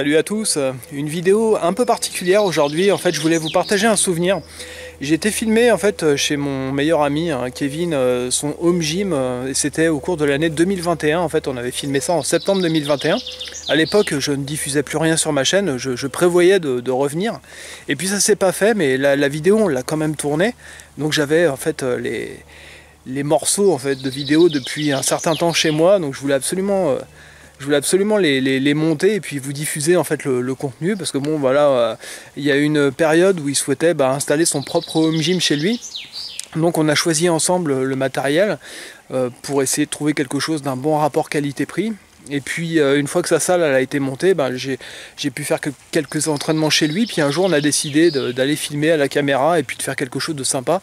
Salut à tous, une vidéo un peu particulière aujourd'hui. En fait, je voulais vous partager un souvenir. J'ai été filmé en fait chez mon meilleur ami Kevin, son home gym, et c'était au cours de l'année 2021. En fait, on avait filmé ça en septembre 2021. À l'époque, je ne diffusais plus rien sur ma chaîne, je prévoyais de revenir. Et puis ça s'est pas fait, mais la vidéo on l'a quand même tournée. Donc j'avais en fait les morceaux en fait de vidéos depuis un certain temps chez moi. Donc je voulais absolument les monter et puis vous diffuser en fait le contenu, parce que bon voilà, il y a une période où il souhaitait installer son propre home gym chez lui. Donc on a choisi ensemble le matériel pour essayer de trouver quelque chose d'un bon rapport qualité-prix. Et puis une fois que sa salle elle a été montée, j'ai pu faire quelques entraînements chez lui. Puis un jour on a décidé d'aller filmer à la caméra et puis de faire quelque chose de sympa.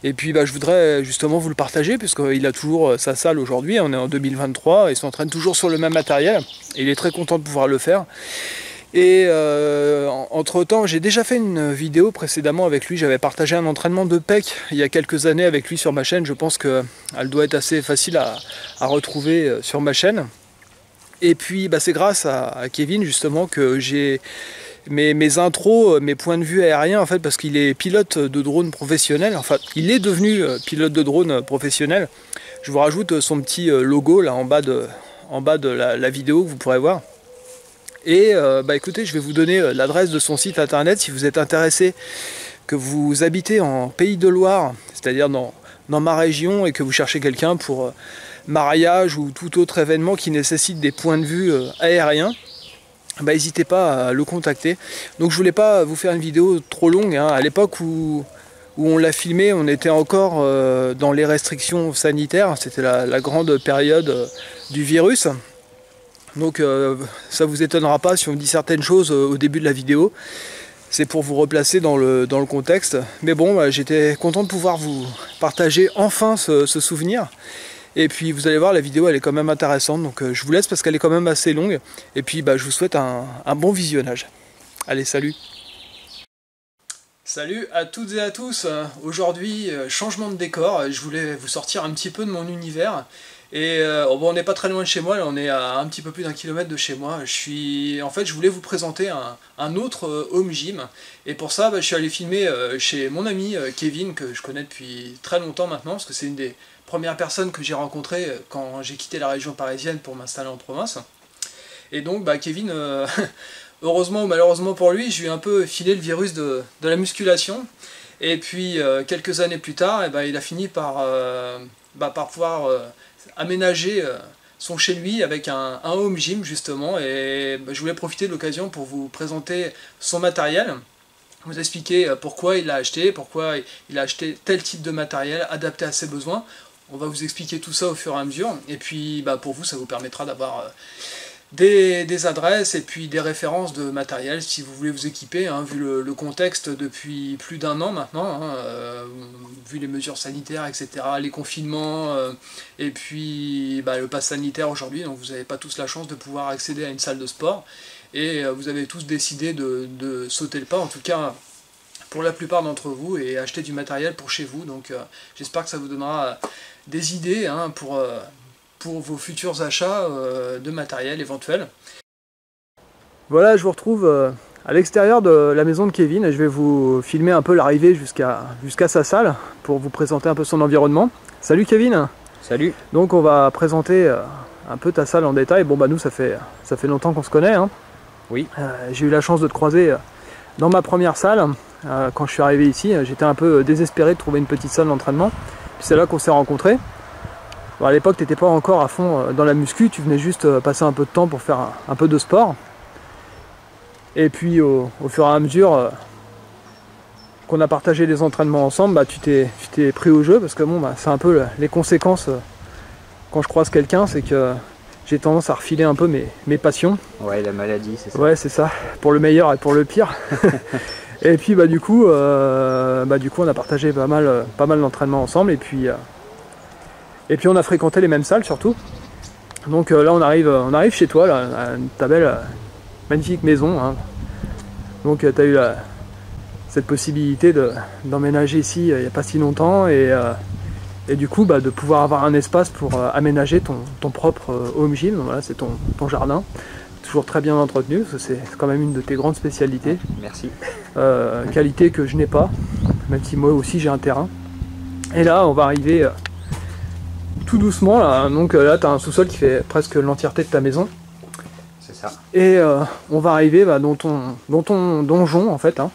Et puis je voudrais justement vous le partager, puisqu'il a toujours sa salle aujourd'hui, on est en 2023, il s'entraîne toujours sur le même matériel et il est très content de pouvoir le faire. Et entre temps, j'ai déjà fait une vidéo précédemment avec lui. J'avais partagé un entraînement de pec il y a quelques années avec lui sur ma chaîne. Je pense qu'elle doit être assez facile à retrouver sur ma chaîne. Et puis c'est grâce à Kevin justement que j'ai mes intros, mes points de vue aériens, en fait, parce qu'il est pilote de drone professionnel. Enfin, il est devenu pilote de drone professionnel. Je vous rajoute son petit logo là en bas de la vidéo que vous pourrez voir. Et écoutez, je vais vous donner l'adresse de son site internet si vous êtes intéressé, que vous habitez en Pays de Loire, c'est-à-dire dans ma région, et que vous cherchez quelqu'un pour mariage ou tout autre événement qui nécessite des points de vue aériens. N'hésitez pas à le contacter. Donc je voulais pas vous faire une vidéo trop longue, hein. À l'époque où on l'a filmé, on était encore dans les restrictions sanitaires. C'était la grande période du virus. Donc ça vous étonnera pas si on dit certaines choses au début de la vidéo. C'est pour vous replacer dans le contexte. Mais bon, j'étais content de pouvoir vous partager enfin ce souvenir. Et puis vous allez voir, la vidéo elle est quand même intéressante. Donc je vous laisse parce qu'elle est quand même assez longue. Et puis je vous souhaite un bon visionnage. Allez, salut! Salut à toutes et à tous. Aujourd'hui, changement de décor. Je voulais vous sortir un petit peu de mon univers. Et on n'est pas très loin de chez moi, là on est à un petit peu plus d'1 kilomètre de chez moi. Je voulais vous présenter un autre home gym. Et pour ça, je suis allé filmer chez mon ami Kevin, que je connais depuis très longtemps maintenant, parce que c'est une des premières personnes que j'ai rencontrées quand j'ai quitté la région parisienne pour m'installer en province. Et donc Kevin, heureusement ou malheureusement pour lui, je lui ai un peu filé le virus de la musculation. Et puis quelques années plus tard, il a fini par pouvoir aménager son chez lui avec un home gym justement. Et je voulais profiter de l'occasion pour vous présenter son matériel, vous expliquer pourquoi il l'a acheté, pourquoi il a acheté tel type de matériel adapté à ses besoins. On va vous expliquer tout ça au fur et à mesure, et puis pour vous ça vous permettra d'avoir des adresses et puis des références de matériel si vous voulez vous équiper, hein, vu le contexte depuis plus d'1 an maintenant, hein, vu les mesures sanitaires, etc., les confinements, et puis le pass sanitaire aujourd'hui. Donc vous n'avez pas tous la chance de pouvoir accéder à une salle de sport, et vous avez tous décidé de sauter le pas, en tout cas pour la plupart d'entre vous, et acheter du matériel pour chez vous. Donc j'espère que ça vous donnera des idées, hein, pour vos futurs achats de matériel éventuel. Voilà, je vous retrouve à l'extérieur de la maison de Kevin, et je vais vous filmer un peu l'arrivée jusqu'à sa salle pour vous présenter un peu son environnement. Salut Kevin. Salut. Donc on va présenter un peu ta salle en détail. Bon nous ça fait longtemps qu'on se connaît, hein. Oui. J'ai eu la chance de te croiser dans ma première salle. Quand je suis arrivé ici, j'étais un peu désespéré de trouver une petite salle d'entraînement. Puis c'est là qu'on s'est rencontrés. À l'époque, tu n'étais pas encore à fond dans la muscu, tu venais juste passer un peu de temps pour faire un peu de sport. Et puis au fur et à mesure qu'on a partagé les entraînements ensemble, tu t'es pris au jeu, parce que c'est un peu les conséquences quand je croise quelqu'un, c'est que j'ai tendance à refiler un peu mes passions. Ouais, la maladie, c'est ça. Ouais, c'est ça, pour le meilleur et pour le pire. Et puis du coup on a partagé pas mal d'entraînements ensemble, et puis on a fréquenté les mêmes salles surtout. Donc là on arrive chez toi, là, à ta belle magnifique maison, hein. Donc tu as eu cette possibilité d'emménager ici il n'y a pas si longtemps, et du coup de pouvoir avoir un espace pour aménager ton propre home gym. Voilà, c'est ton jardin. toujours très bien entretenu, parce que c'est quand même une de tes grandes spécialités. Merci. Qualité que je n'ai pas, même si moi aussi j'ai un terrain. Et là, on va arriver tout doucement, là. Donc là, tu as un sous-sol qui fait presque l'entièreté de ta maison. C'est ça. Et on va arriver dans ton donjon, en fait. Hein.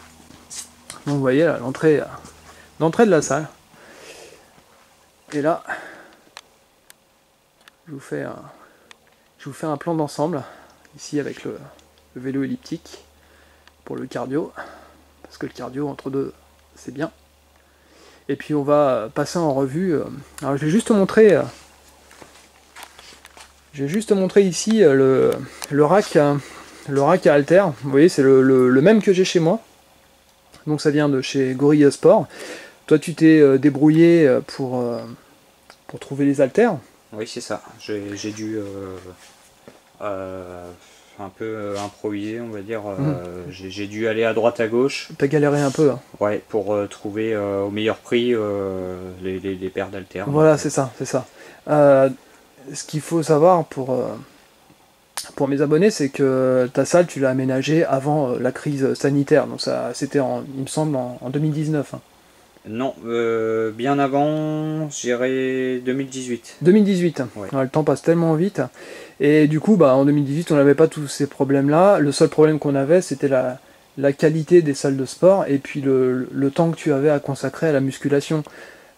Donc vous voyez, l'entrée de la salle. Et là, je vous fais un plan d'ensemble, ici avec le vélo elliptique, pour le cardio, parce que le cardio entre deux, c'est bien. Et puis on va passer en revue, alors je vais juste te montrer ici le rack à haltères. Vous voyez, c'est le même que j'ai chez moi, donc ça vient de chez Gorilla Sport. Toi tu t'es débrouillé pour trouver les haltères. Oui, c'est ça. J'ai dû un peu improviser, on va dire. J'ai dû aller à droite à gauche. T'as galéré un peu. Hein. Ouais, pour trouver au meilleur prix les paires d'haltères. Voilà, c'est ça. Ce qu'il faut savoir pour mes abonnés, c'est que ta salle, tu l'as aménagée avant la crise sanitaire. Donc ça, c'était, il me semble, en 2019. Hein. Non, bien avant, je dirais 2018. 2018. Ouais. Alors, le temps passe tellement vite. Et du coup, en 2018, on n'avait pas tous ces problèmes-là. Le seul problème qu'on avait, c'était la qualité des salles de sport et puis le temps que tu avais à consacrer à la musculation.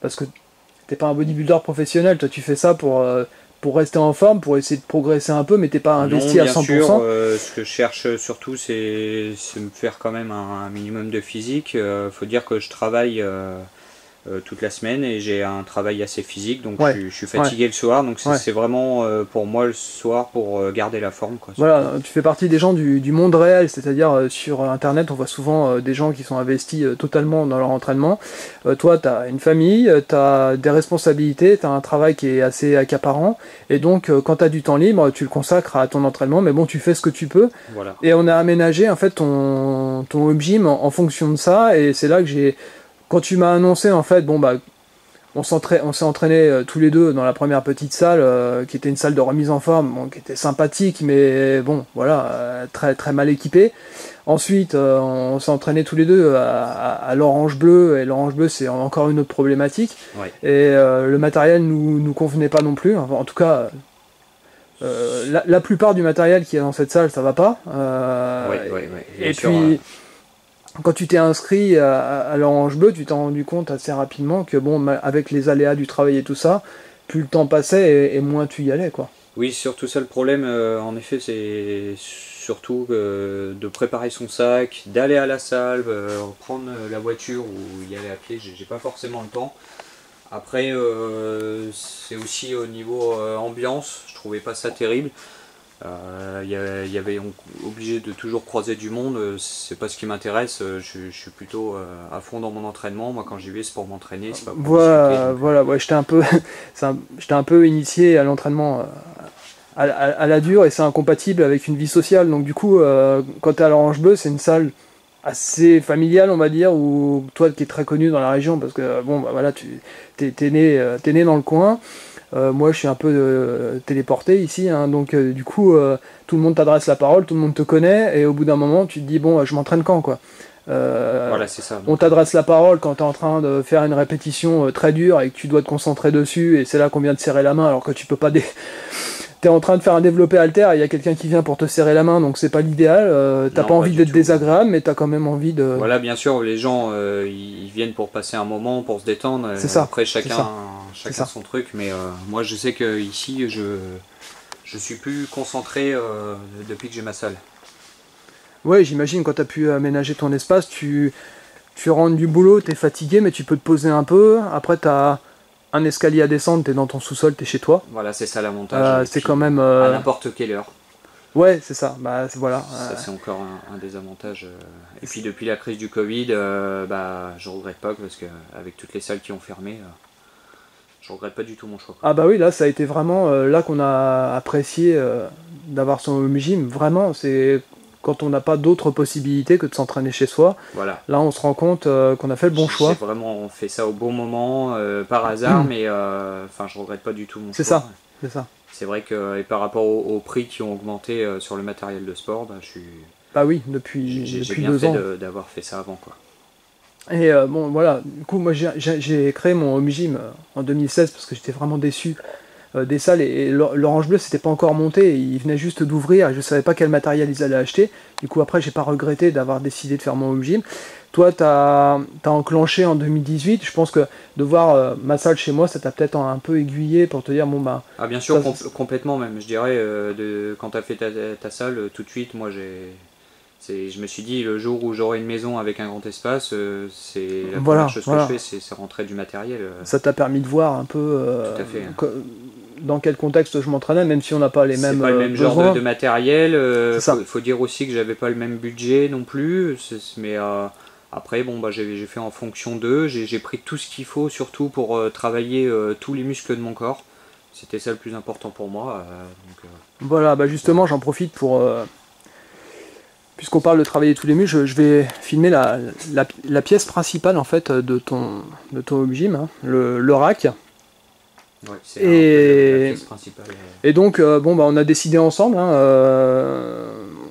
Parce que t'es pas un bodybuilder professionnel, toi tu fais ça pour rester en forme, pour essayer de progresser un peu, mais t'es pas investi non, à 100%. Bien sûr, ce que je cherche surtout, c'est me faire quand même un minimum de physique. Faut dire que je travaille toute la semaine et j'ai un travail assez physique, donc je suis fatigué le soir, donc c'est vraiment pour moi le soir pour garder la forme. Quoi, voilà, tu fais partie des gens du monde réel, c'est-à-dire sur internet on voit souvent des gens qui sont investis totalement dans leur entraînement. Toi tu as une famille, tu as des responsabilités, tu as un travail qui est assez accaparant, et donc quand tu as du temps libre, tu le consacres à ton entraînement, mais bon, tu fais ce que tu peux. Voilà. Et on a aménagé en fait ton home gym en fonction de ça, et c'est là que quand tu m'as annoncé, en fait, on s'est entraîné tous les deux dans la première petite salle, qui était une salle de remise en forme, qui était sympathique, mais bon, voilà, très, très mal équipée. Ensuite, on s'est entraîné tous les deux à l'Orange Bleu, et l'Orange Bleu, c'est encore une autre problématique. Ouais. Et le matériel nous convenait pas non plus. Enfin, en tout cas, la plupart du matériel qui est dans cette salle, ça va pas. Et puis... Quand tu t'es inscrit à l'Orange Bleu, tu t'es rendu compte assez rapidement que bon, avec les aléas du travail et tout ça, plus le temps passait et moins tu y allais, quoi. Oui, surtout ça le problème, en effet, c'est surtout de préparer son sac, d'aller à la salle, prendre la voiture ou y aller à pied, j'ai pas forcément le temps. Après, c'est aussi au niveau ambiance, je trouvais pas ça terrible. Y avait obligé de toujours croiser du monde, c'est pas ce qui m'intéresse, je suis plutôt à fond dans mon entraînement. Moi quand j'y vais c'est pour m'entraîner, c'est pas pour voilà, ouais, j'étais un peu initié à l'entraînement à la dure, et c'est incompatible avec une vie sociale, donc du coup quand t'es à l'Orange Bleu, c'est une salle assez familiale, on va dire, où toi qui es très connu dans la région, parce que bon, voilà, t'es né dans le coin. Moi je suis un peu téléporté ici, hein, donc du coup tout le monde t'adresse la parole, tout le monde te connaît, et au bout d'un moment tu te dis bon, je m'entraîne quand, quoi. Voilà, c'est ça. On t'adresse la parole quand tu es en train de faire une répétition très dure et que tu dois te concentrer dessus, et c'est là qu'on vient te serrer la main alors que tu peux pas. T'es en train de faire un développé halter et il y a quelqu'un qui vient pour te serrer la main, donc c'est pas l'idéal. T'as pas envie d'être désagréable, mais t'as quand même envie de... Voilà, bien sûr, les gens ils viennent pour passer un moment, pour se détendre. C'est ça. Après chacun son truc, mais moi je sais que ici je suis plus concentré depuis que j'ai ma salle. Ouais, j'imagine quand t'as pu aménager ton espace, tu rentres du boulot, t'es fatigué, mais tu peux te poser un peu. Après t'as un escalier à descendre, t'es dans ton sous-sol, t'es chez toi. Voilà, c'est ça l'avantage. C'est quand même... à n'importe quelle heure. Ouais, c'est ça. Voilà. Ça c'est encore un des avantages. Et puis depuis la crise du Covid, je regrette pas, parce que avec toutes les salles qui ont fermé, je regrette pas du tout mon choix. Ah bah oui, là ça a été vraiment là qu'on a apprécié d'avoir son home gym. Vraiment, c'est quand on n'a pas d'autres possibilités que de s'entraîner chez soi. Voilà. Là on se rend compte qu'on a fait le bon choix. J'ai vraiment fait ça au bon moment, par hasard, mais je regrette pas du tout mon choix. C'est ça, c'est ça. c'est vrai que et par rapport aux prix qui ont augmenté sur le matériel de sport, bah, Bah oui, depuis j'ai bien 2 fait ans. d'avoir fait ça avant, quoi. Et bon, voilà, du coup, moi j'ai créé mon home gym en 2016 parce que j'étais vraiment déçu des salles et l'Orange Bleu c'était pas encore monté, il venait juste d'ouvrir et je savais pas quel matériel ils allaient acheter. Du coup, après, j'ai pas regretté d'avoir décidé de faire mon home gym. Toi, t'as enclenché en 2018, je pense que de voir ma salle chez moi, ça t'a peut-être un peu aiguillé pour te dire, bon bah. Ah, bien sûr, Ça, complètement même, je dirais, quand tu as fait ta salle, tout de suite, moi je me suis dit, le jour où j'aurai une maison avec un grand espace, c'est la voilà, première chose que je fais, c'est rentrer du matériel. Ça t'a permis de voir un peu Tout à fait. dans quel contexte je m'entraînais, même si on n'a pas les mêmes C'est pas le même besoins. genre de matériel, C'est ça. faut dire aussi que j'avais pas le même budget non plus, mais après, bon, bah, j'ai fait en fonction d'eux, j'ai pris tout ce qu'il faut, surtout pour travailler tous les muscles de mon corps. C'était ça le plus important pour moi. Voilà, bah justement, j'en profite pour. Puisqu'on parle de travailler tous les muscles, je vais filmer la pièce principale en fait de ton home gym, hein, le rack. Ouais, c'est la pièce principale. Et donc, bon, bah, on a décidé ensemble. Hein,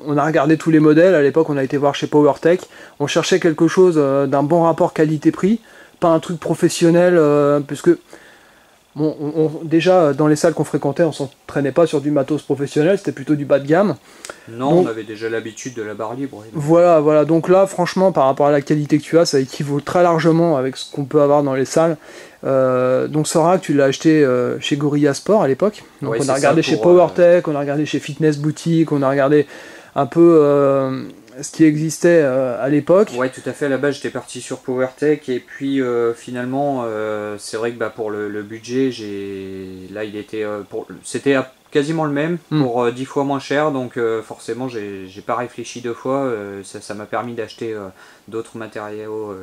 on a regardé tous les modèles. À l'époque, on a été voir chez PowerTech. On cherchait quelque chose d'un bon rapport qualité-prix, pas un truc professionnel, puisque bon, déjà dans les salles qu'on fréquentait, on s'entraînait pas sur du matos professionnel, c'était plutôt du bas de gamme. Non, donc, on avait déjà l'habitude de la barre libre. Ouais, voilà. Donc là, franchement, par rapport à la qualité que tu as, ça équivaut très largement avec ce qu'on peut avoir dans les salles. Donc ce rack, tu l'as acheté chez Gorilla Sport à l'époque. Donc ouais, on a regardé chez PowerTech, on a regardé chez Fitness Boutique, on a regardé un peu ce qui existait à l'époque. Ouais, tout à fait. À la base, j'étais parti sur PowerTech et puis finalement, c'est vrai que bah, pour le budget, là, il était c'était quasiment le même pour 10 fois moins cher, donc forcément, j'ai pas réfléchi 2 fois. Ça m'a permis d'acheter d'autres matériaux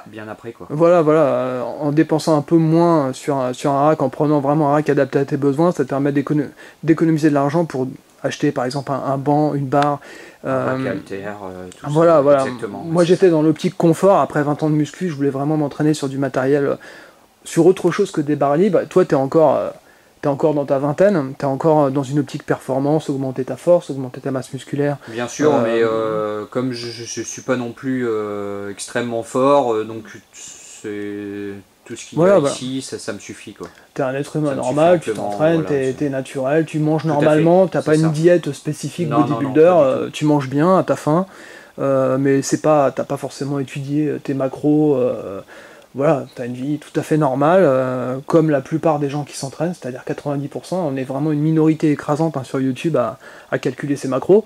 bien après, quoi. Voilà, en dépensant un peu moins sur un rack, en prenant vraiment un rack adapté à tes besoins, ça te permet d'économiser de l'argent pour acheter par exemple un banc, une barre. Un rack haltère, tout voilà. Exactement. Moi j'étais dans l'optique confort, après 20 ans de muscu, je voulais vraiment m'entraîner sur du matériel, sur autre chose que des barres libres. Toi t'es encore dans ta vingtaine, t'es encore dans une optique performance, augmenter ta force, augmenter ta masse musculaire. Bien sûr, mais comme je suis pas non plus extrêmement fort, donc c'est tout ce qu'il y a ici, ça me suffit, quoi. T'es un être humain normal, tu t'entraînes, t'es naturel, tu manges normalement, t'as pas une diète spécifique bodybuilder, tu manges bien à ta faim, mais t'as pas forcément étudié tes macros. Voilà, tu as une vie tout à fait normale, comme la plupart des gens qui s'entraînent, c'est-à-dire 90%. On est vraiment une minorité écrasante hein, sur YouTube à calculer ses macros.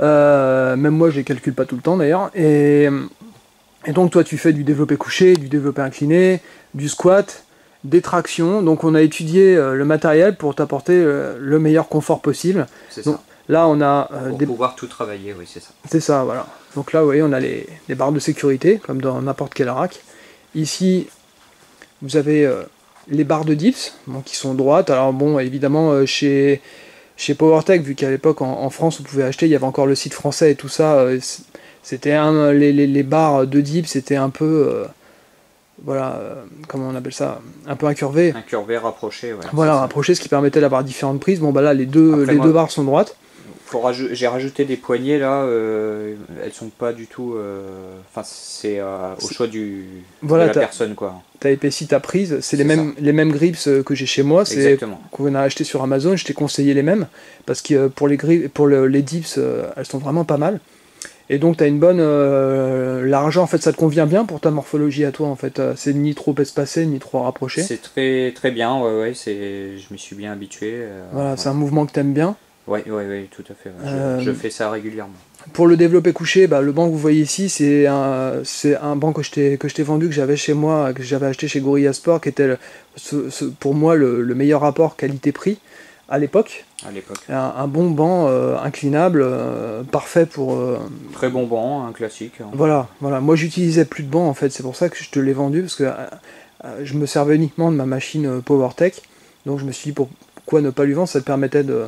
Même moi, je les calcule pas tout le temps d'ailleurs. Et donc, toi, tu fais du développé couché, du développé incliné, du squat, des tractions. Donc, on a étudié le matériel pour t'apporter le meilleur confort possible. C'est ça. Là, on a pour pouvoir tout travailler, oui, c'est ça. C'est ça, voilà. Donc là, vous voyez, on a les barres de sécurité, comme dans n'importe quel rack. Ici, vous avez les barres de dips, donc qui sont droites. Alors bon, évidemment, chez PowerTech, vu qu'à l'époque en France, vous pouvez acheter, il y avait encore le site français et tout ça. C'était les barres de dips, c'était un peu, voilà, comment on appelle ça, un peu incurvé. Incurvé, rapproché, ouais. Voilà, rapproché, ce qui permettait d'avoir différentes prises. Bon, bah là, les deux barres sont droites. J'ai rajouté des poignées là, elles sont pas du tout. Enfin, c'est au choix de la personne, quoi. T'as épaissi ta prise, c'est les mêmes grips que j'ai chez moi, c'est qu'on a acheté sur Amazon. Je t'ai conseillé les mêmes parce que pour les dips, elles sont vraiment pas mal. Et donc t'as une bonne largeur, en fait, ça te convient bien pour ta morphologie à toi, en fait. C'est ni trop espacé ni trop rapproché. C'est très très bien, ouais. Je m'y suis bien habitué. Voilà, c'est un mouvement que t'aimes bien. Oui, tout à fait. Ouais. Je fais ça régulièrement. Pour le développé couché, le banc que vous voyez ici, c'est un banc que je t'ai vendu, que j'avais chez moi, que j'avais acheté chez Gorilla Sport, qui était pour moi le meilleur rapport qualité-prix à l'époque. Un bon banc inclinable, parfait pour... Très bon banc, un classique. Hein. Voilà. Moi, j'utilisais plus de banc, en fait. C'est pour ça que je te l'ai vendu, parce que je me servais uniquement de ma machine PowerTech. Donc je me suis dit, pourquoi ne pas lui vendre? Ça te permettait de...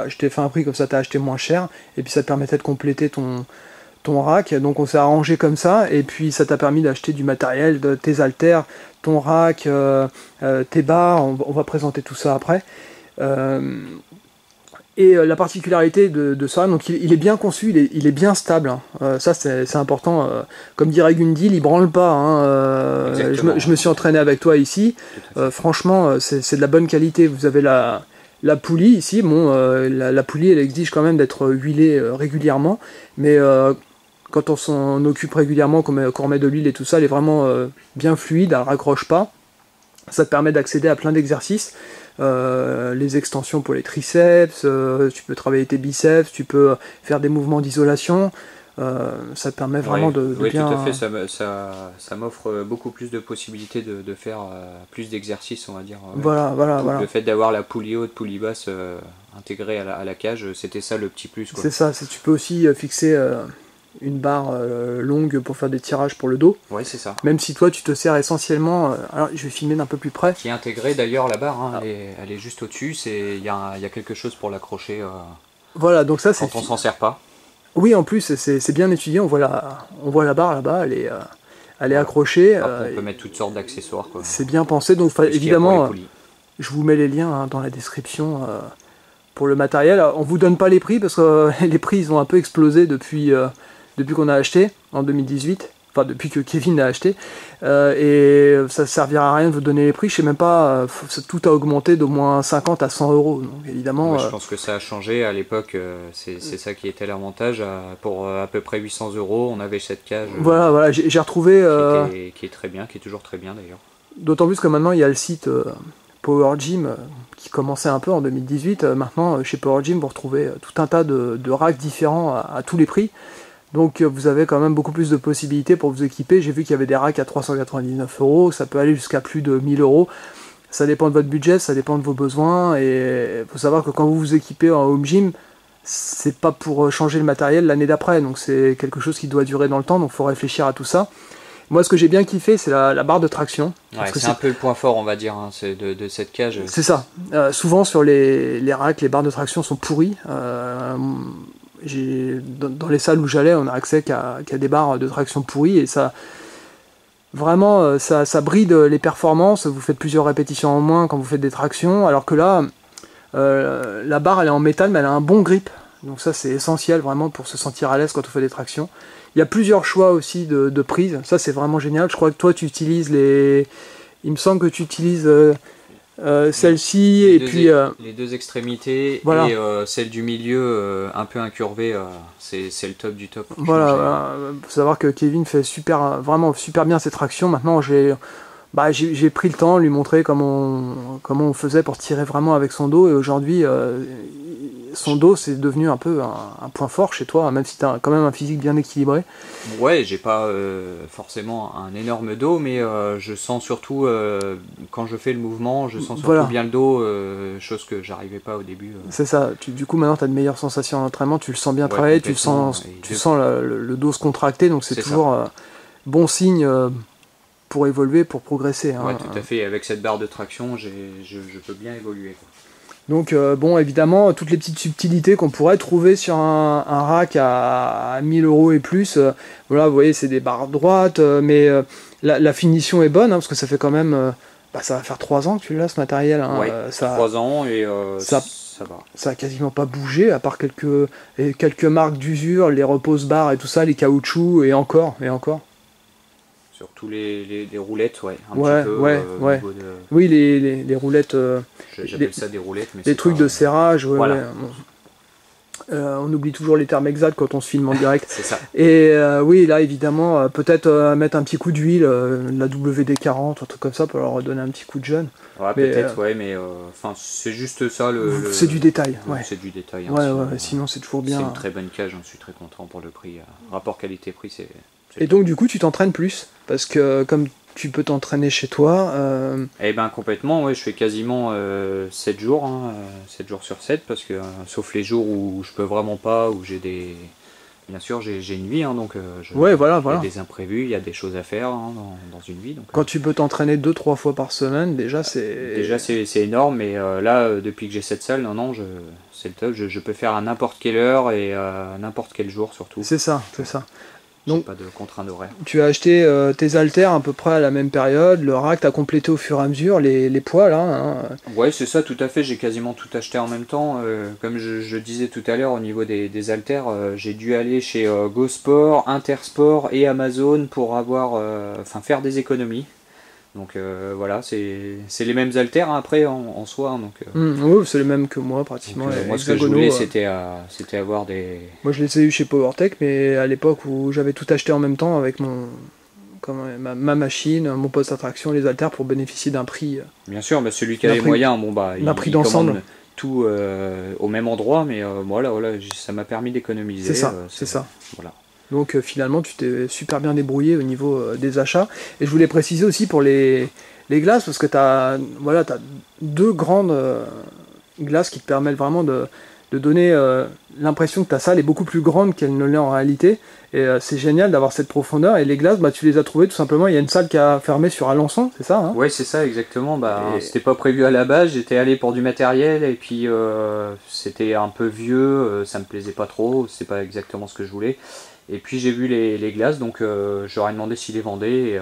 je t'ai fait un prix comme ça, t'as acheté moins cher, et puis ça te permettait de compléter ton rack, donc on s'est arrangé comme ça, et puis ça t'a permis d'acheter du matériel, tes haltères, ton rack, tes barres, on va présenter tout ça après. La particularité de ce RAM, donc il est bien conçu, il est bien stable, hein. Ça c'est important. Comme dirait Gundil, il branle pas, hein. Je me suis entraîné avec toi ici. Franchement, c'est de la bonne qualité. Vous avez la poulie ici. Bon, la poulie, elle exige quand même d'être huilée régulièrement, mais quand on s'en occupe régulièrement, qu'on remet de l'huile et tout ça, elle est vraiment bien fluide, elle raccroche pas. Ça te permet d'accéder à plein d'exercices. Les extensions pour les triceps, tu peux travailler tes biceps, tu peux faire des mouvements d'isolation. Ça te permet vraiment de bien... Oui, tout à fait, ça m'offre beaucoup plus de possibilités de faire plus d'exercices, on va dire. Voilà. Le fait d'avoir la poulie haute, poulie basse intégrée à la cage, c'était ça le petit plus. C'est ça, tu peux aussi fixer une barre longue pour faire des tirages pour le dos. Oui, c'est ça. Même si toi tu te sers essentiellement... alors je vais filmer d'un peu plus près. Qui est intégrée d'ailleurs la barre, hein, elle est juste au-dessus, il y a quelque chose pour l'accrocher voilà, donc ça, quand on s'en sert pas. Oui, en plus c'est bien étudié, on voit la barre là-bas, elle est accrochée. On peut mettre toutes sortes d'accessoires. C'est bien pensé, donc évidemment, je vous mets les liens hein, dans la description pour le matériel. On vous donne pas les prix parce que les prix ils ont un peu explosé depuis qu'on a acheté en 2018. Enfin, depuis que Kevin a acheté, et ça servira à rien de vous donner les prix, je sais même pas, tout a augmenté d'au moins 50 à 100 euros, donc évidemment... je pense que ça a changé, à l'époque, c'est ça qui était l'avantage, pour à peu près 800 €, on avait cette cage... Voilà, j'ai retrouvé... qui est très bien, qui est toujours très bien d'ailleurs. D'autant plus que maintenant il y a le site Power Gym qui commençait un peu en 2018, maintenant chez Power Gym vous retrouvez tout un tas de racks différents à tous les prix. Donc vous avez quand même beaucoup plus de possibilités pour vous équiper. J'ai vu qu'il y avait des racks à 399 €, ça peut aller jusqu'à plus de 1000 €. Ça dépend de votre budget, ça dépend de vos besoins. Et il faut savoir que quand vous vous équipez en home gym, c'est pas pour changer le matériel l'année d'après. Donc c'est quelque chose qui doit durer dans le temps, donc il faut réfléchir à tout ça. Moi ce que j'ai bien kiffé c'est la barre de traction. Ouais, c'est un peu le point fort on va dire hein, de cette cage. C'est ça. Souvent sur les racks, les barres de traction sont pourries. Dans les salles où j'allais, on a accès qu'à des barres de traction pourries et ça vraiment ça bride les performances. Vous faites plusieurs répétitions en moins quand vous faites des tractions, alors que là la barre elle est en métal mais elle a un bon grip, donc ça c'est essentiel vraiment pour se sentir à l'aise quand on fait des tractions. Il y a plusieurs choix aussi de prises, ça c'est vraiment génial. Je crois que toi tu utilises il me semble que tu utilises celle-ci et puis les deux extrémités, voilà. Et celle du milieu un peu incurvée, c'est le top du top. Voilà, faut savoir que Kevin fait vraiment super bien ses tractions. Maintenant j'ai pris le temps de lui montrer comment on faisait pour tirer vraiment avec son dos, et aujourd'hui son dos c'est devenu un peu un point fort chez toi, même si tu as quand même un physique bien équilibré. Ouais, j'ai pas forcément un énorme dos, mais je sens surtout, quand je fais le mouvement, je sens surtout bien le dos, chose que j'arrivais pas au début. C'est ça, du coup maintenant tu as de meilleures sensations en entraînement, tu le sens bien travailler, tu sens le dos se contracter, donc c'est toujours bon signe pour évoluer, pour progresser. Hein. Ouais, tout à fait, avec cette barre de traction, je peux bien évoluer. Quoi. Donc bon, évidemment, toutes les petites subtilités qu'on pourrait trouver sur un rack à 1000 € et plus, voilà, vous voyez, c'est des barres droites, mais la finition est bonne, hein, parce que ça fait quand même, ça va faire 3 ans que tu l'as ce matériel. Hein, ouais, 3 ans, et ça va. Ça a quasiment pas bougé, à part quelques marques d'usure, les repose-barres et tout ça, les caoutchoucs, et encore. Surtout les roulettes, ouais. Un petit peu, oui, les roulettes. J'appelle ça des roulettes, mais les trucs de serrage, voilà. On oublie toujours les termes exacts quand on se filme en direct. C'est ça. Et oui, là, évidemment, peut-être mettre un petit coup d'huile, la WD-40, un truc comme ça, pour leur donner un petit coup de jeune. Ouais, peut-être, mais c'est juste ça. C'est du détail. Ouais. C'est du détail. Hein, sinon, c'est toujours bien. C'est une très bonne cage, j'en suis très content pour le prix. Rapport qualité-prix, c'est... Et donc du coup tu t'entraînes plus, parce que comme tu peux t'entraîner chez toi... Eh ben complètement, ouais, je fais quasiment 7 jours, 7 jours sur 7, parce que sauf les jours où je peux vraiment pas, où j'ai des... Bien sûr j'ai une vie, hein, donc il y a des imprévus, il y a des choses à faire dans une vie. Donc, quand tu peux t'entraîner 2-3 fois par semaine, déjà c'est... Déjà c'est énorme, mais là depuis que j'ai cette salle, c'est le top, je peux faire à n'importe quelle heure et à n'importe quel jour surtout. C'est ça, c'est ça. Donc, pas de contrainte horaire. Tu as acheté tes haltères à peu près à la même période, le rack, tu as complété au fur et à mesure les poids là. Hein. Ouais, c'est ça, tout à fait. J'ai quasiment tout acheté en même temps. Comme je disais tout à l'heure, au niveau des haltères, j'ai dû aller chez Go Sport, Intersport et Amazon pour faire des économies. Donc voilà, c'est les mêmes haltères hein, après en soi. Donc, oui, c'est les mêmes que moi pratiquement. Donc, moi, ce que je voulais, c'était avoir des. Moi, je les ai eu chez PowerTech, mais à l'époque où j'avais tout acheté en même temps avec ma machine, mon poste d'attraction, les haltères pour bénéficier d'un prix. Bien sûr, mais celui qui a les moyens, d'un prix d'ensemble. Tout au même endroit, mais voilà, ça m'a permis d'économiser. C'est ça, c'est ça. Voilà. Donc finalement, tu t'es super bien débrouillé au niveau des achats. Et je voulais préciser aussi pour les glaces, parce que tu as deux grandes glaces qui te permettent vraiment de donner l'impression que ta salle est beaucoup plus grande qu'elle ne l'est en réalité. Et c'est génial d'avoir cette profondeur. Et les glaces, tu les as trouvées tout simplement. Il y a une salle qui a fermé sur Alençon, c'est ça hein? Ouais, c'est ça, exactement. C'était pas prévu à la base. J'étais allé pour du matériel et puis c'était un peu vieux. Ça me plaisait pas trop. C'est pas exactement ce que je voulais. Et puis j'ai vu les glaces, donc je leur ai demandé s'ils les vendaient, et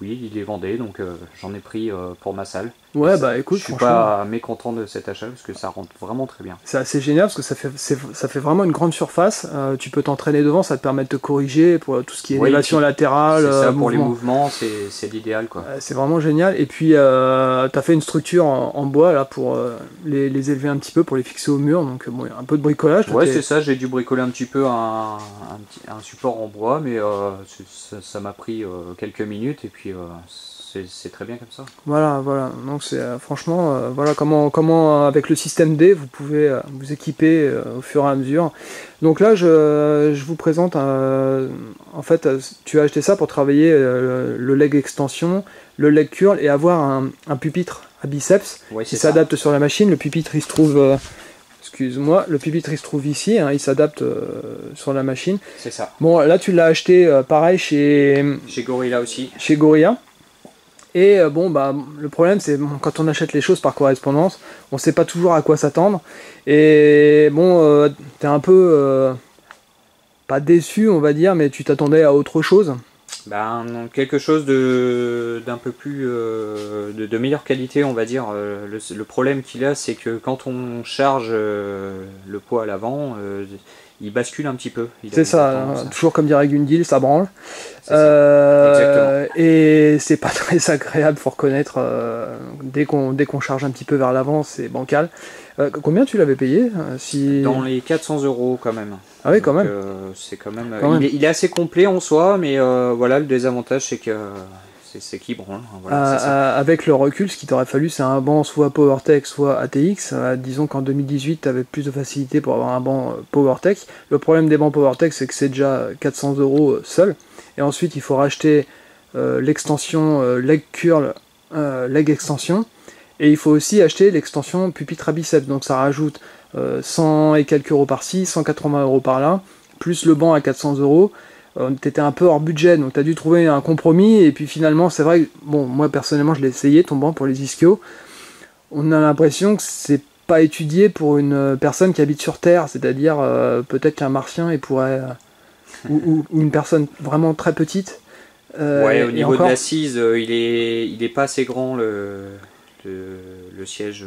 oui, ils les vendaient, donc j'en ai pris pour ma salle. Ouais, écoute, je suis pas mécontent de cet achat parce que ça rentre vraiment très bien. C'est assez génial parce que ça fait vraiment une grande surface. Tu peux t'entraîner devant, ça te permet de te corriger pour tout ce qui est élévation latérale. C'est ça, pour les mouvements, c'est l'idéal quoi. C'est vraiment génial. Et puis tu as fait une structure en bois là pour les élever un petit peu, pour les fixer au mur. Donc bon, un peu de bricolage. Ouais, c'est ça, j'ai dû bricoler un petit peu un support en bois, mais ça m'a pris quelques minutes et puis c'est très bien comme ça. Voilà. Donc c'est franchement, voilà comment avec le système D vous pouvez vous équiper au fur et à mesure. Donc là, je vous présente. En fait, tu as acheté ça pour travailler le leg extension, le leg curl et avoir un pupitre à biceps qui s'adapte sur la machine. Le pupitre, il se trouve. Excuse-moi, le pupitre il se trouve ici, hein, il s'adapte sur la machine. C'est ça. Bon, là tu l'as acheté pareil chez Gorilla aussi. Chez Gorilla. Et le problème c'est quand on achète les choses par correspondance, on sait pas toujours à quoi s'attendre. Et bon, t'es un peu pas déçu, on va dire, mais tu t'attendais à autre chose. Quelque chose d'un peu plus de meilleure qualité, on va dire. Le problème qu'il a, c'est que quand on charge le poids à l'avant, il bascule un petit peu. C'est ça, toujours comme dirait Gundil, ça branle. Exactement. Et c'est pas très agréable, faut reconnaître. Dès qu'on charge un petit peu vers l'avant, c'est bancal. Combien tu l'avais payé Dans les 400 € quand même. Ah oui, quand même. C'est quand même. Il est assez complet en soi, mais voilà, le désavantage c'est que c'est qui branle. Voilà, avec le recul, ce qu'il t'aurait fallu, c'est un banc soit PowerTech, soit ATX. Disons qu'en 2018, tu avais plus de facilité pour avoir un banc PowerTech. Le problème des bancs PowerTech, c'est que c'est déjà 400 € seul. Et ensuite, il faut racheter l'extension leg curl, leg extension. Et il faut aussi acheter l'extension pupitre à biceps. Donc ça rajoute 100 et quelques euros par-ci, 180 € par-là, plus le banc à 400 €. T'étais un peu hors budget, donc t'as dû trouver un compromis. Et puis finalement, c'est vrai que, bon, moi personnellement, je l'ai essayé, ton banc pour les ischios. On a l'impression que c'est pas étudié pour une personne qui habite sur Terre, c'est-à-dire peut-être qu'un martien, il pourrait... ou une personne vraiment très petite. Ouais, au niveau de l'assise, il est pas assez grand le siège.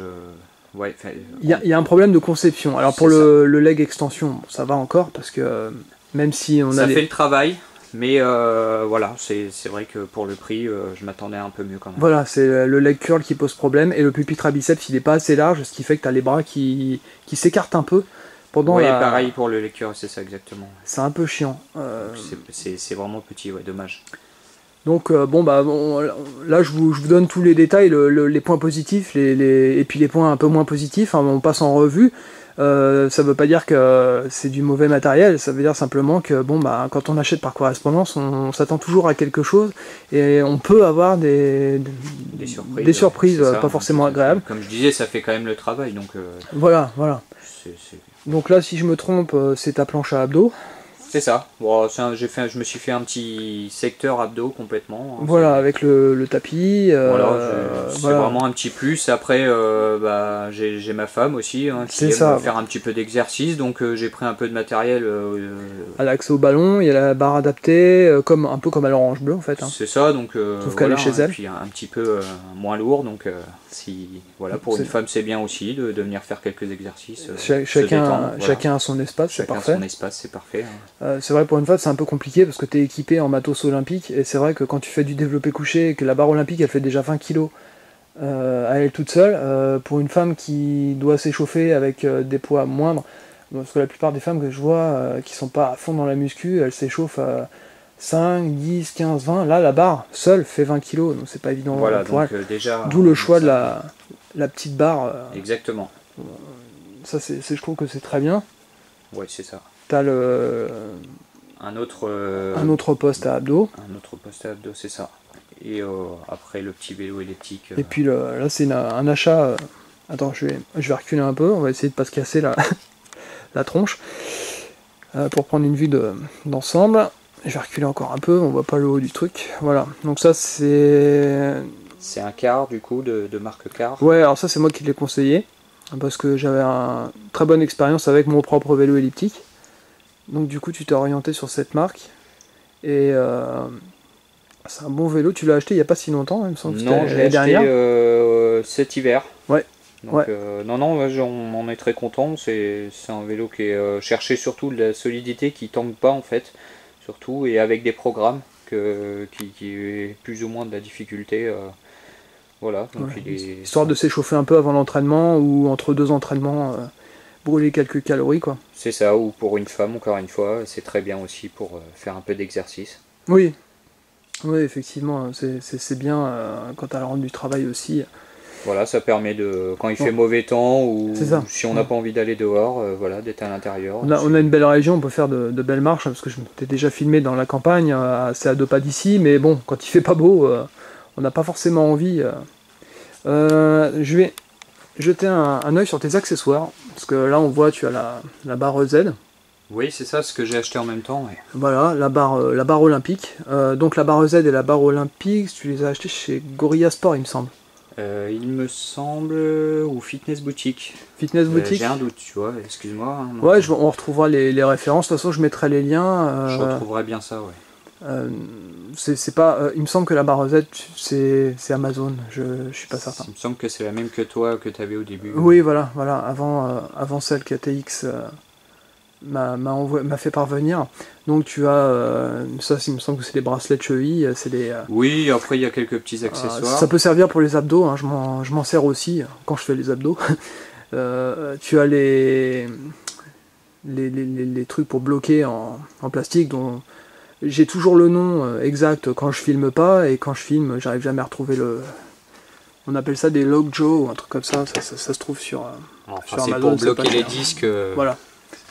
Ouais, il y a un problème de conception. Alors pour le leg extension, ça va encore parce que même si on a. Ça fait le travail, mais voilà, c'est vrai que pour le prix, je m'attendais un peu mieux quand même. Voilà, c'est le leg curl qui pose problème et le pupitre à biceps il n'est pas assez large, ce qui fait que tu as les bras qui s'écartent un peu. Oui, pareil pour le leg curl, c'est ça exactement. C'est un peu chiant. C'est vraiment petit, ouais, dommage. Donc là je vous donne tous les détails, les points positifs et puis les points un peu moins positifs, hein, on passe en revue. Ça veut pas dire que c'est du mauvais matériel, ça veut dire simplement que quand on achète par correspondance, on s'attend toujours à quelque chose et on peut avoir des surprises pas forcément agréables. Comme je disais, ça fait quand même le travail, donc voilà. Donc là, si je me trompe, c'est ta planche à abdos. C'est ça. Bon, je me suis fait un petit secteur abdos complètement. Hein, Voilà, avec le tapis. voilà, c'est voilà. vraiment un petit plus. Après, bah, j'ai ma femme aussi hein, qui aime faire un petit peu d'exercice, donc j'ai pris un peu de matériel. À l'accès au ballon, il y a la barre adaptée, un peu comme à l'Orange Bleu en fait. Hein. C'est ça, donc sauf qu'elle est chez elle. Et puis un petit peu moins lourd, donc voilà, pour une femme c'est bien aussi de venir faire quelques exercices. Chacun a son espace, c'est parfait. Son espace, c'est parfait. C'est vrai, pour une femme c'est un peu compliqué parce que tu es équipé en matos olympique, et c'est vrai que quand tu fais du développé couché et que la barre olympique elle fait déjà 20 kg à elle toute seule, pour une femme qui doit s'échauffer avec des poids moindres, parce que la plupart des femmes que je vois qui sont pas à fond dans la muscu, elles s'échauffent à 5, 10, 15, 20, là la barre seule fait 20 kg, donc c'est pas évident voilà, pour donc, elle. déjà, d'où le choix de la petite barre. Exactement. Ça je trouve que c'est très bien. Ouais, c'est ça. T'as un autre poste à abdos. Un autre poste à abdos, c'est ça. Et après le petit vélo elliptique. Et puis là c'est un achat. Attends, je vais reculer un peu, on va essayer de pas se casser la tronche. Pour prendre une vue d'ensemble. Je vais reculer encore un peu, on voit pas le haut du truc. Voilà, donc ça c'est... C'est un Car du coup, de marque Car. Ouais, alors ça c'est moi qui l'ai conseillé. Parce que j'avais une très bonne expérience avec mon propre vélo elliptique. Donc du coup tu t'es orienté sur cette marque. Et c'est un bon vélo, tu l'as acheté il n'y a pas si longtemps, il me semble. Non, je l'ai acheté cet hiver. Ouais. Donc, ouais. Non, on en est très content. C'est un vélo qui est cherché surtout de la solidité, qui tangue pas en fait, surtout, et avec des programmes qui est plus ou moins de la difficulté. Voilà. Donc ouais. Histoire de s'échauffer un peu avant l'entraînement ou entre deux entraînements, brûler quelques calories quoi. C'est ça, ou pour une femme encore une fois, c'est très bien aussi pour faire un peu d'exercice. Oui. Oui, effectivement, c'est bien quand tu as le rendu du travail aussi. Voilà, ça permet de, quand il fait mauvais temps ou si on n'a pas envie d'aller dehors, voilà, d'être à l'intérieur. On a une belle région, on peut faire de belles marches, hein, parce que je t'ai déjà filmé dans la campagne, c'est à 2 pas d'ici, mais bon, quand il fait pas beau, on n'a pas forcément envie. Je vais jeter un œil sur tes accessoires, parce que là on voit tu as la barre Z. Oui, c'est ça, ce que j'ai acheté en même temps. Ouais. Voilà, la barre olympique. Donc la barre Z et la barre olympique, tu les as achetées chez Gorilla Sport, il me semble. Il me semble, ou Fitness Boutique. Fitness Boutique. J'ai un doute, tu vois, excuse-moi. Hein, ouais, on retrouvera les références, de toute façon je mettrai les liens. Je retrouverai bien ça, ouais. C'est pas, il me semble que la barre Z c'est Amazon, je suis pas certain. Il me semble que c'est la même que toi, que tu avais au début. Oui, voilà, avant celle qu'ATX m'a fait parvenir. Donc tu as ça, il me semble que c'est des bracelets de cheville, c'est des oui, après il y a quelques petits accessoires. Ça peut servir pour les abdos, hein, je m'en sers aussi quand je fais les abdos. Tu as les trucs pour bloquer en plastique, dont j'ai toujours le nom exact quand je filme pas, et quand je filme j'arrive jamais à retrouver on appelle ça des Lockjaw ou un truc comme ça se trouve sur Amazon. C'est pour bloquer les disques. Voilà.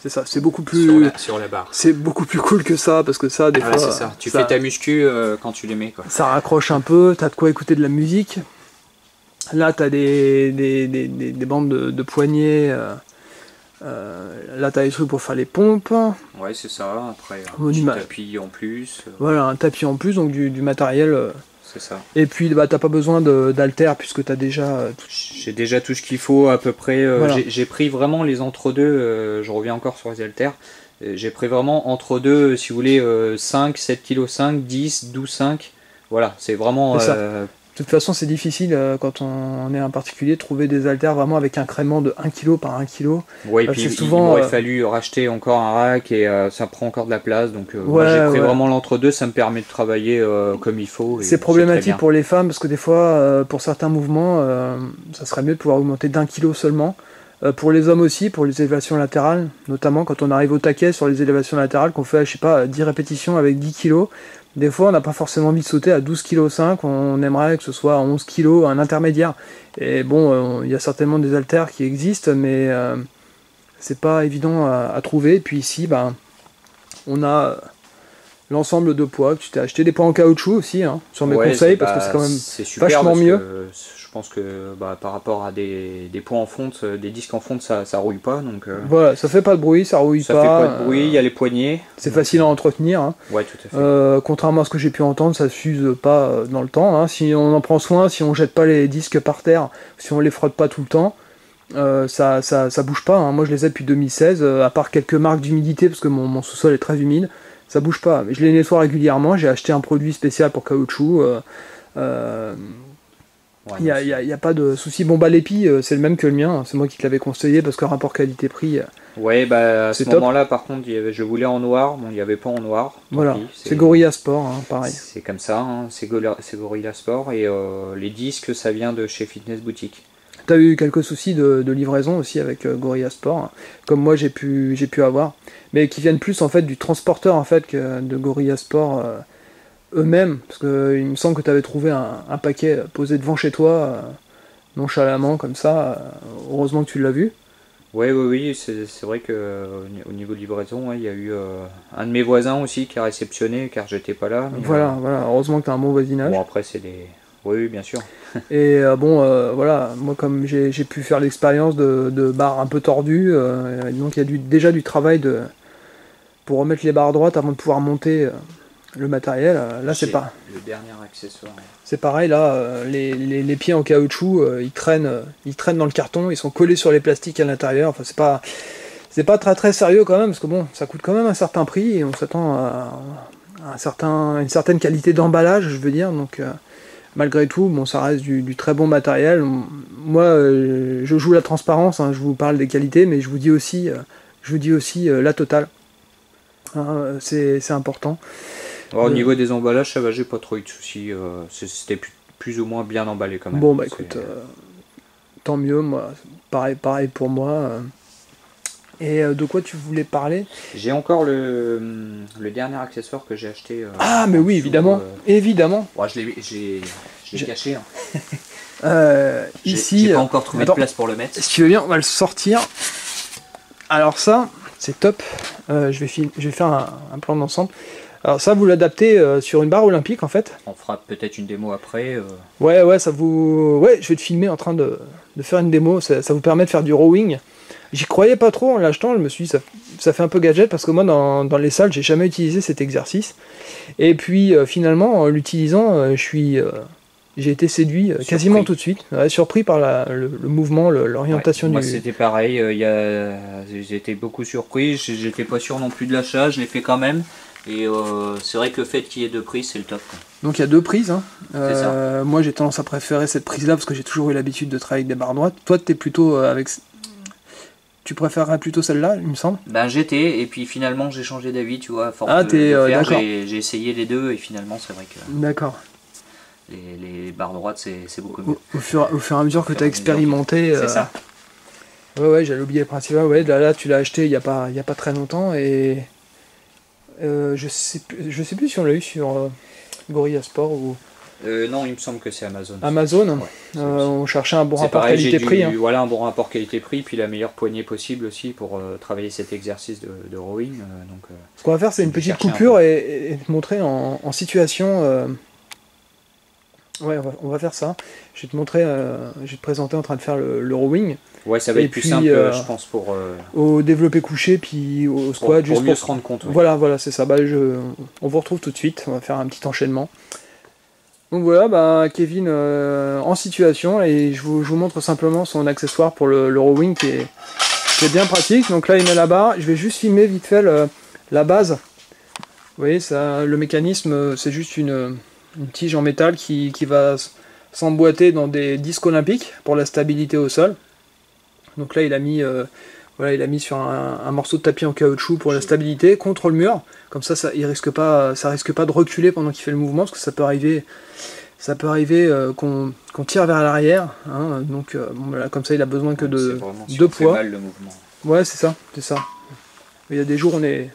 C'est ça, c'est beaucoup plus sur la barre. C'est beaucoup plus cool que ça, parce que ça, des fois, c'est ça. Tu fais ta muscu quand tu les mets, quoi. Ça raccroche un peu, t'as de quoi écouter de la musique. Là, t'as des bandes de poignets. Là, t'as des trucs pour faire les pompes. Ouais, c'est ça. Après, un tapis en plus. Voilà, un tapis en plus, donc du matériel. C'est ça. Et puis, bah, t'as pas besoin d'haltères, puisque t'as déjà... J'ai déjà tout ce qu'il faut, à peu près. Voilà. J'ai pris vraiment les entre-deux, je reviens encore sur les haltères. J'ai pris vraiment entre-deux, si vous voulez, 5, 7 kg 5, 10, 12, 5. Voilà, c'est vraiment... De toute façon, c'est difficile quand on est un particulier de trouver des haltères vraiment avec un crément de 1 kg par 1 kg. Ouais, et puis souvent, il m'aurait fallu racheter encore un rack et ça prend encore de la place. Donc moi j'ai pris vraiment l'entre-deux, ça me permet de travailler comme il faut. C'est problématique pour les femmes parce que des fois, pour certains mouvements, ça serait mieux de pouvoir augmenter d'1 kg seulement. Pour les hommes aussi, pour les élévations latérales, notamment quand on arrive au taquet sur les élévations latérales, qu'on fait, je sais pas, 10 répétitions avec 10 kg. Des fois, on n'a pas forcément envie de sauter à 12,5 kg, on aimerait que ce soit à 11 kg, un intermédiaire. Et bon, il y a certainement des haltères qui existent, mais c'est pas évident à trouver. Et puis ici, ben, on a l'ensemble de poids que tu t'es acheté. Des poids en caoutchouc aussi, hein, sur mes conseils, parce que c'est quand même vachement mieux. Je pense que par rapport à des poids en fonte, des disques en fonte, ça rouille pas. Donc, voilà, ça fait pas de bruit, ça rouille pas. Ça fait pas de bruit, il y a les poignées. C'est facile à entretenir. Hein. Ouais, tout à fait. Contrairement à ce que j'ai pu entendre, ça s'use pas dans le temps. Hein. Si on en prend soin, si on jette pas les disques par terre, si on les frotte pas tout le temps, ça bouge pas. Hein. Moi je les ai depuis 2016, à part quelques marques d'humidité, parce que mon sous-sol est très humide, ça bouge pas. Mais je les nettoie régulièrement, j'ai acheté un produit spécial pour caoutchouc. Il n'y a pas de souci. Bon, bah, l'épi, c'est le même que le mien. C'est moi qui te l'avais conseillé parce que rapport qualité-prix. Ouais, bah, à ce moment-là, par contre, je voulais en noir. Bon, il n'y avait pas en noir. Voilà, c'est Gorilla Sport, hein, pareil. C'est comme ça, hein, c'est Gorilla Sport. Et les disques, ça vient de chez Fitness Boutique. Tu as eu quelques soucis de livraison aussi avec Gorilla Sport, hein, comme moi j'ai pu avoir. Mais qui viennent plus en fait du transporteur en fait que de Gorilla Sport. Eux-mêmes, parce qu'il me semble que tu avais trouvé un paquet posé devant chez toi, nonchalamment, comme ça, heureusement que tu l'as vu. Oui, c'est vrai qu'au niveau de livraison, il y a eu un de mes voisins aussi qui a réceptionné, car j'étais pas là. Mais, voilà, heureusement que tu as un bon voisinage. Bon, après, c'est des... Oui, bien sûr. Et voilà, moi comme j'ai pu faire l'expérience de barres un peu tordues, donc il y a déjà du travail pour remettre les barres droites avant de pouvoir monter le matériel. Là c'est pas le dernier accessoire. C'est pareil là, les pieds en caoutchouc, ils traînent dans le carton, ils sont collés sur les plastiques à l'intérieur. Enfin c'est pas très sérieux quand même, parce que bon, ça coûte quand même un certain prix et on s'attend à une certaine qualité d'emballage, je veux dire. Donc malgré tout, bon, ça reste du très bon matériel. Moi, je joue la transparence, hein, je vous parle des qualités, mais je vous dis aussi la totale. Hein, c'est important. Alors, au niveau des emballages, ça va, j'ai pas trop eu de soucis. C'était plus ou moins bien emballé quand même. Bon, bah écoute, tant mieux, moi, pareil pour moi. Et de quoi tu voulais parler? J'ai encore le dernier accessoire que j'ai acheté. Ah, mais oui, évidemment. Évidemment. Ouais, je l'ai caché. Hein. Ici. J'ai pas encore trouvé de place pour le mettre. Si tu veux bien, on va le sortir. Alors, ça, c'est top. Je vais faire un plan d'ensemble. Alors ça, vous l'adaptez sur une barre olympique en fait. On fera peut-être une démo après. Ouais, je vais te filmer en train de faire une démo. Ça vous permet de faire du rowing. J'y croyais pas trop en l'achetant. Je me suis dit, ça fait un peu gadget parce que moi, dans les salles, j'ai jamais utilisé cet exercice. Et puis finalement, en l'utilisant, j'ai été séduit quasiment tout de suite. Ouais, surpris par le mouvement, l'orientation moi, c'était pareil. J'ai été beaucoup surpris. J'étais pas sûr non plus de l'achat. Je l'ai fait quand même. Et c'est vrai que le fait qu'il y ait deux prises, c'est le top. Quoi. Donc il y a deux prises. Hein. Ça. Moi j'ai tendance à préférer cette prise-là parce que j'ai toujours eu l'habitude de travailler avec des barres droites. Toi t'es plutôt avec... Tu préférerais plutôt celle-là, il me semble? Ben j'étais, et puis finalement j'ai changé d'avis, tu vois. D'accord. J'ai essayé les deux, et finalement c'est vrai que... D'accord. Les barres droites, c'est beaucoup mieux. Au fur et à mesure que tu as expérimenté... C'est ça. Ouais, j'allais oublier le principe. Ouais, là tu l'as acheté il y a pas très longtemps, et... je sais plus si on l'a eu sur Gorilla Sport ou... non, il me semble que c'est Amazon. Amazon, ouais, on cherchait un bon rapport qualité-prix. Hein. Voilà, un bon rapport qualité-prix, puis la meilleure poignée possible aussi pour travailler cet exercice de rowing. Ce qu'on va faire, c'est une petite coupure et te montrer en situation... Ouais, on va faire ça. Je vais te montrer, je vais te présenter en train de faire le rowing. Ouais, ça va être plus simple, je pense, pour... au développé couché, puis au squat. Pour mieux se rendre compte. Ouais. Voilà, c'est ça. On vous retrouve tout de suite. On va faire un petit enchaînement. Donc voilà, Kevin en situation, et je vous montre simplement son accessoire pour le rowing qui est bien pratique. Donc là, il met la barre. Je vais juste filmer vite fait la base. Vous voyez, le mécanisme, c'est juste une tige en métal qui va s'emboîter dans des disques olympiques pour la stabilité au sol. Donc là il a mis sur un morceau de tapis en caoutchouc pour la stabilité contre le mur. Comme ça il risque pas de reculer pendant qu'il fait le mouvement, parce que ça peut arriver qu'on tire vers l'arrière. Hein, donc voilà, comme ça il a besoin que de deux poids. Mal, le mouvement. Ouais, c'est ça. Il y a des jours où on est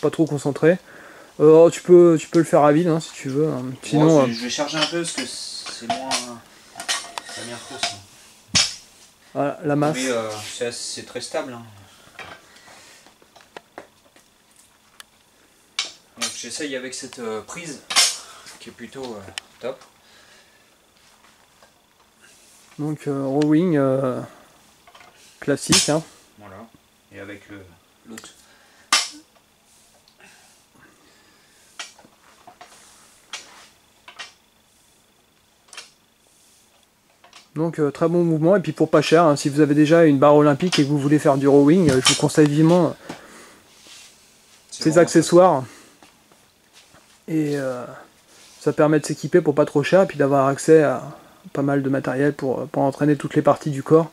pas trop concentré. Tu peux le faire à vide hein, si tu veux. Sinon, moi, je vais charger un peu parce que c'est moins. Ça vient trop ça. Voilà, la masse. Mais c'est très stable. Hein. Donc j'essaye avec cette prise qui est plutôt top. Donc rowing classique. Hein. Voilà. Et avec l'autre. Donc très bon mouvement, et puis pour pas cher, hein, si vous avez déjà une barre olympique et que vous voulez faire du rowing, je vous conseille vivement ces accessoires. Et ça permet de s'équiper pour pas trop cher, et puis d'avoir accès à pas mal de matériel pour entraîner toutes les parties du corps.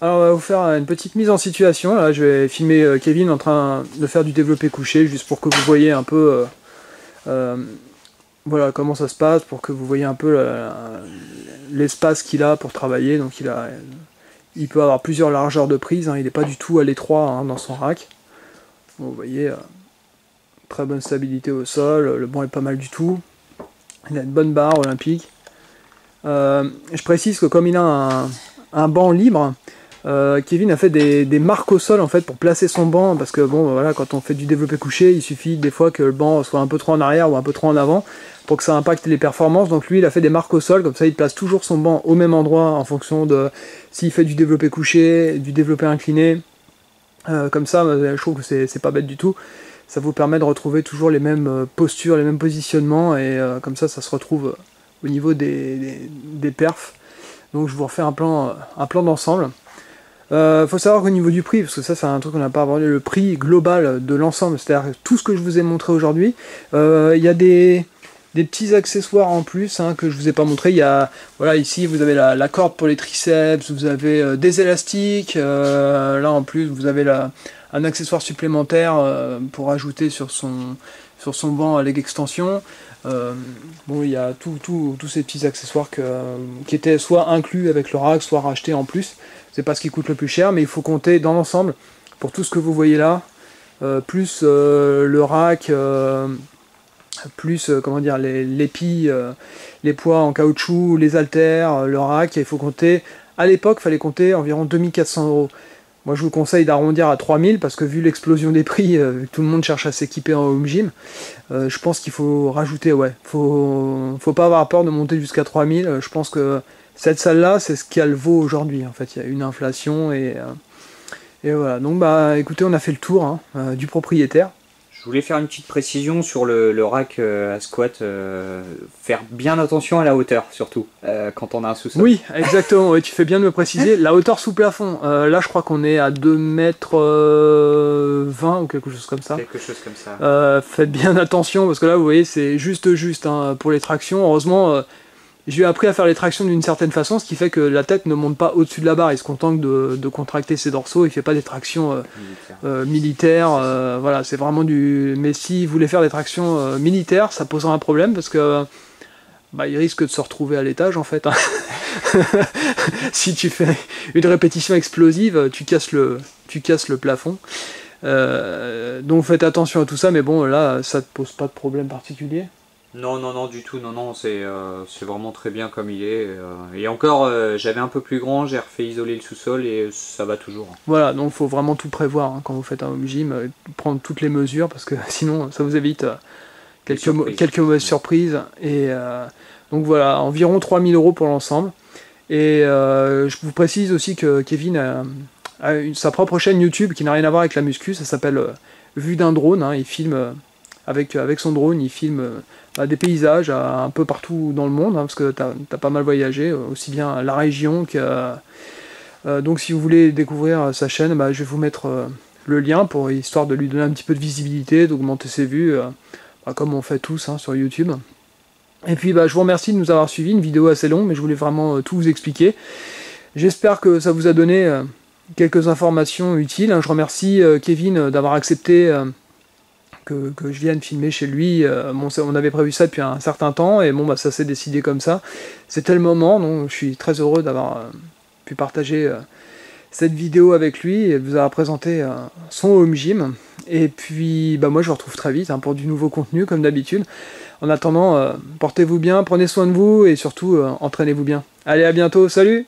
Alors on va vous faire une petite mise en situation. Là je vais filmer Kevin en train de faire du développé couché, juste pour que vous voyez un peu voilà comment ça se passe, pour que vous voyez un peu l'espace qu'il a pour travailler. Donc il peut avoir plusieurs largeurs de prise, hein, il n'est pas du tout à l'étroit hein, dans son rack. Vous voyez, très bonne stabilité au sol, le banc est pas mal du tout. Il a une bonne barre olympique. Je précise que comme il a un banc libre, Kevin a fait des marques au sol en fait pour placer son banc, parce que bon voilà, quand on fait du développé couché, il suffit des fois que le banc soit un peu trop en arrière ou un peu trop en avant pour que ça impacte les performances. Donc lui il a fait des marques au sol, comme ça il place toujours son banc au même endroit en fonction de s'il fait du développé couché, du développé incliné. Comme ça, je trouve que c'est pas bête du tout. Ça vous permet de retrouver toujours les mêmes postures, les mêmes positionnements, et comme ça se retrouve au niveau des perfs. Donc je vous refais un plan d'ensemble. Faut savoir qu'au niveau du prix, parce que ça c'est un truc qu'on n'a pas abordé, le prix global de l'ensemble, c'est-à-dire tout ce que je vous ai montré aujourd'hui, il y a des petits accessoires en plus hein, que je vous ai pas montré. Il y a, voilà, ici vous avez la corde pour les triceps, vous avez des élastiques, là en plus vous avez un accessoire supplémentaire pour ajouter sur son banc à leg extension. Bon, il y a tous ces petits accessoires qui étaient soit inclus avec le rack, soit rachetés en plus. C'est pas ce qui coûte le plus cher, mais il faut compter dans l'ensemble pour tout ce que vous voyez là, plus le rack, plus comment dire, les pilles, les poids en caoutchouc, les haltères, le rack. Il faut compter, à l'époque il fallait compter environ 2400 €. Moi je vous conseille d'arrondir à 3000 parce que vu l'explosion des prix, vu que tout le monde cherche à s'équiper en home gym, je pense qu'il faut rajouter, ouais, faut pas avoir peur de monter jusqu'à 3000. Je pense que cette salle là c'est ce qu'elle vaut aujourd'hui. En fait il y a une inflation et voilà. Donc bah écoutez, on a fait le tour hein, du propriétaire. Je voulais faire une petite précision sur le rack à squat, faire bien attention à la hauteur surtout, quand on a un sous-sol. Oui, exactement, ouais, tu fais bien de me préciser. La hauteur sous plafond, là je crois qu'on est à 2,20 m ou quelque chose comme ça. Quelque chose comme ça. Faites bien attention, parce que là vous voyez c'est juste hein, pour les tractions. Heureusement, j'ai appris à faire les tractions d'une certaine façon, ce qui fait que la tête ne monte pas au-dessus de la barre. Il se contente de contracter ses dorsaux, il fait pas des tractions militaires. Voilà, c'est vraiment du... Mais si vous voulez faire des tractions militaires, ça posera un problème, parce que il risque de se retrouver à l'étage en fait. Hein. Si tu fais une répétition explosive, tu casses le plafond. Donc faites attention à tout ça, mais bon là ça ne pose pas de problème particulier. Non, du tout, non, c'est vraiment très bien comme il est. Et encore, j'avais un peu plus grand, j'ai refait isoler le sous-sol et ça va toujours. Voilà, donc il faut vraiment tout prévoir hein, quand vous faites un home gym, prendre toutes les mesures, parce que sinon ça vous évite quelques mauvaises surprises. Et donc voilà, environ 3000 € pour l'ensemble. Et je vous précise aussi que Kevin a sa propre chaîne YouTube qui n'a rien à voir avec la muscu, ça s'appelle Vue d'un drone, hein, il filme... Avec son drone, il filme des paysages un peu partout dans le monde, hein, parce que tu as pas mal voyagé, aussi bien la région que... donc si vous voulez découvrir sa chaîne, je vais vous mettre le lien, histoire de lui donner un petit peu de visibilité, d'augmenter ses vues, comme on fait tous hein, sur YouTube. Et puis je vous remercie de nous avoir suivis, une vidéo assez longue, mais je voulais vraiment tout vous expliquer. J'espère que ça vous a donné quelques informations utiles. Je remercie Kevin d'avoir accepté... que je vienne filmer chez lui. On avait prévu ça depuis un certain temps, et bon ça s'est décidé comme ça. C'était le moment, donc je suis très heureux d'avoir pu partager cette vidéo avec lui et de vous avoir présenté son home gym. Et puis moi je vous retrouve très vite hein, pour du nouveau contenu comme d'habitude. En attendant, portez-vous bien, prenez soin de vous et surtout entraînez-vous bien. Allez, à bientôt, salut!